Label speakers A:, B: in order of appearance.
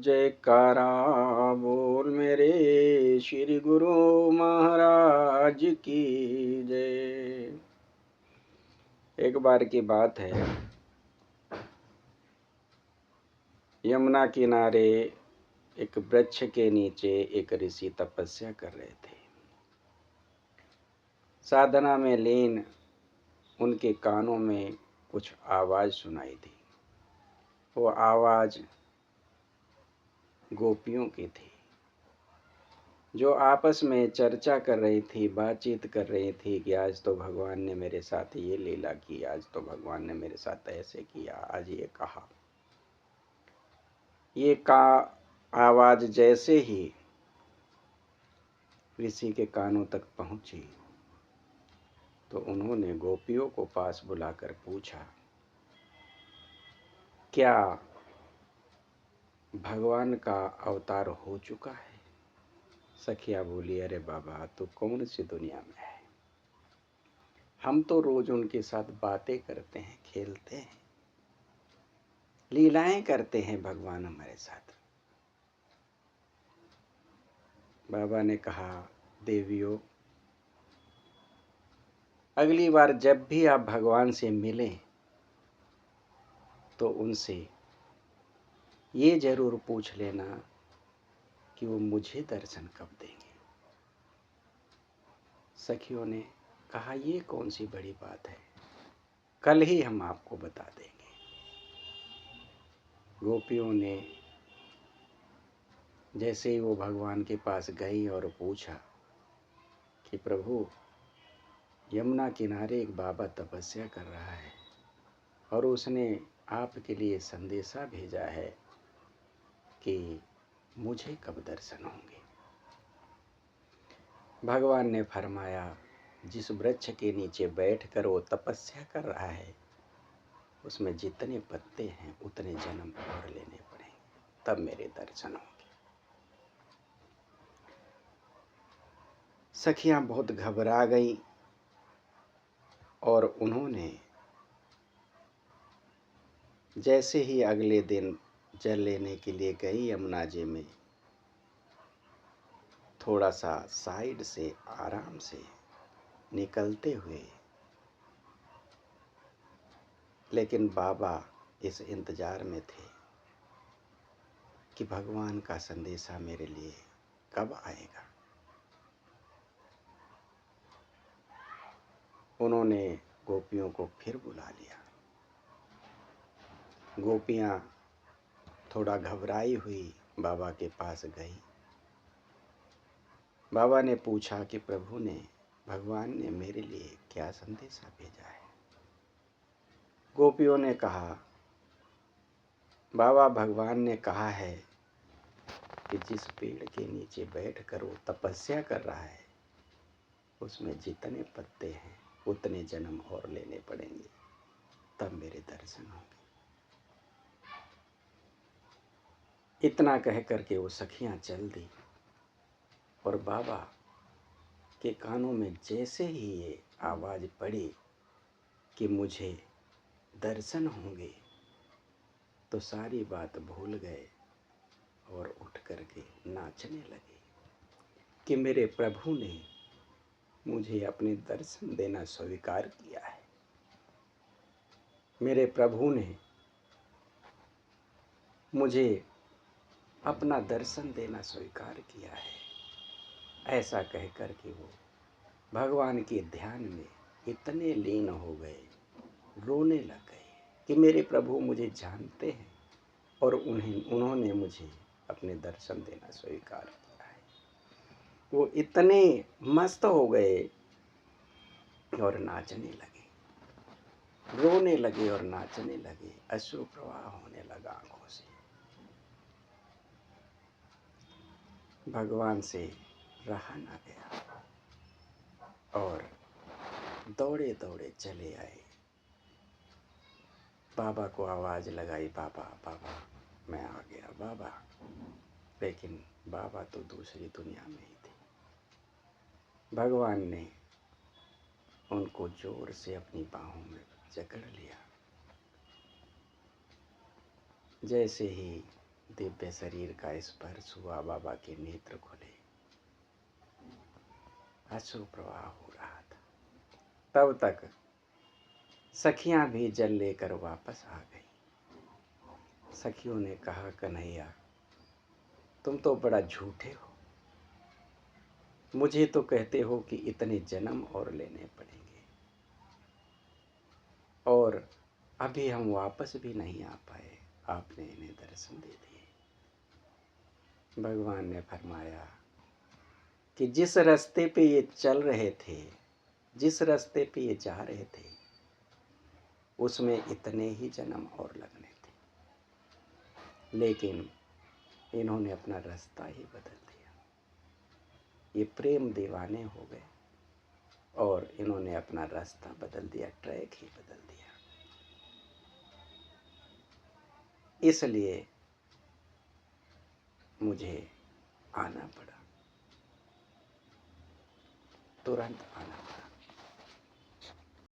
A: जयकारा बोल मेरे श्री गुरु महाराज की जय। एक बार की बात है, यमुना किनारे एक वृक्ष के नीचे एक ऋषि तपस्या कर रहे थे। साधना में लीन उनके कानों में कुछ आवाज सुनाई दी। वो आवाज गोपियों की थी, जो आपस में चर्चा कर रही थी, बातचीत कर रही थी कि आज तो भगवान ने मेरे साथ ये लीला की, आज तो भगवान ने मेरे साथ ऐसे किया, आज ये कहा। ये का आवाज जैसे ही ऋषि के कानों तक पहुंची तो उन्होंने गोपियों को पास बुलाकर पूछा, क्या भगवान का अवतार हो चुका है? सखिया बोली, अरे बाबा, तू कौन सी दुनिया में है? हम तो रोज उनके साथ बातें करते हैं, खेलते हैं, लीलाएं करते हैं भगवान हमारे साथ। बाबा ने कहा, देवियों, अगली बार जब भी आप भगवान से मिलें तो उनसे ये जरूर पूछ लेना कि वो मुझे दर्शन कब देंगे। सखियों ने कहा, ये कौन सी बड़ी बात है, कल ही हम आपको बता देंगे। गोपियों ने जैसे ही वो भगवान के पास गई और पूछा कि प्रभु, यमुना किनारे एक बाबा तपस्या कर रहा है और उसने आपके लिए संदेशा भेजा है कि मुझे कब दर्शन होंगे। भगवान ने फरमाया, जिस वृक्ष के नीचे बैठकर वो तपस्या कर रहा है उसमें जितने पत्ते हैं उतने जन्म और लेने पड़ेंगे, तब मेरे दर्शन होंगे। सखियां बहुत घबरा गई और उन्होंने जैसे ही अगले दिन जल लेने के लिए गई यमुना जी में, थोड़ा सा साइड से आराम से निकलते हुए, लेकिन बाबा इस इंतजार में थे कि भगवान का संदेशा मेरे लिए कब आएगा। उन्होंने गोपियों को फिर बुला लिया। गोपियां थोड़ा घबराई हुई बाबा के पास गई। बाबा ने पूछा कि प्रभु ने, भगवान ने मेरे लिए क्या संदेशा भेजा है? गोपियों ने कहा, बाबा, भगवान ने कहा है कि जिस पेड़ के नीचे बैठकर वो तपस्या कर रहा है उसमें जितने पत्ते हैं उतने जन्म और लेने पड़ेंगे, तब मेरे दर्शन होंगे। इतना कह करके वो सखियां चल दी और बाबा के कानों में जैसे ही ये आवाज पड़ी कि मुझे दर्शन होंगे तो सारी बात भूल गए और उठ करके नाचने लगे कि मेरे प्रभु ने मुझे अपने दर्शन देना स्वीकार किया है, मेरे प्रभु ने मुझे अपना दर्शन देना स्वीकार किया है। ऐसा कह कर के वो भगवान के ध्यान में इतने लीन हो गए, रोने लग गए कि मेरे प्रभु मुझे जानते हैं और उन्होंने मुझे अपने दर्शन देना स्वीकार किया है। वो इतने मस्त हो गए और नाचने लगे, रोने लगे और नाचने लगे, अश्रु प्रवाह होने लगा आंखों से। भगवान से रहा ना गया और दौड़े दौड़े चले आए। बाबा को आवाज लगाई, बाबा बाबा, मैं आ गया बाबा। लेकिन बाबा तो दूसरी दुनिया में ही थे। भगवान ने उनको जोर से अपनी बाहों में जकड़ लिया। जैसे ही दिव्य शरीर का स्पर्श हुआ, बाबा के नेत्र खुले, अश्रु प्रवाह हो रहा था। तब तक सखियां भी जल लेकर वापस आ गई। सखियों ने कहा, कन्हैया तुम तो बड़ा झूठे हो, मुझे तो कहते हो कि इतने जन्म और लेने पड़ेंगे, और अभी हम वापस भी नहीं आ पाए, आपने इन्हें दर्शन दे दिए। भगवान ने फरमाया कि जिस रास्ते पे ये चल रहे थे, जिस रास्ते पे ये जा रहे थे, उसमें इतने ही जन्म और लगने थे, लेकिन इन्होंने अपना रास्ता ही बदल दिया। ये प्रेम दीवाने हो गए और इन्होंने अपना रास्ता बदल दिया, ट्रैक ही बदल दिया। इसलिए मुझे आना पड़ा, तुरंत आना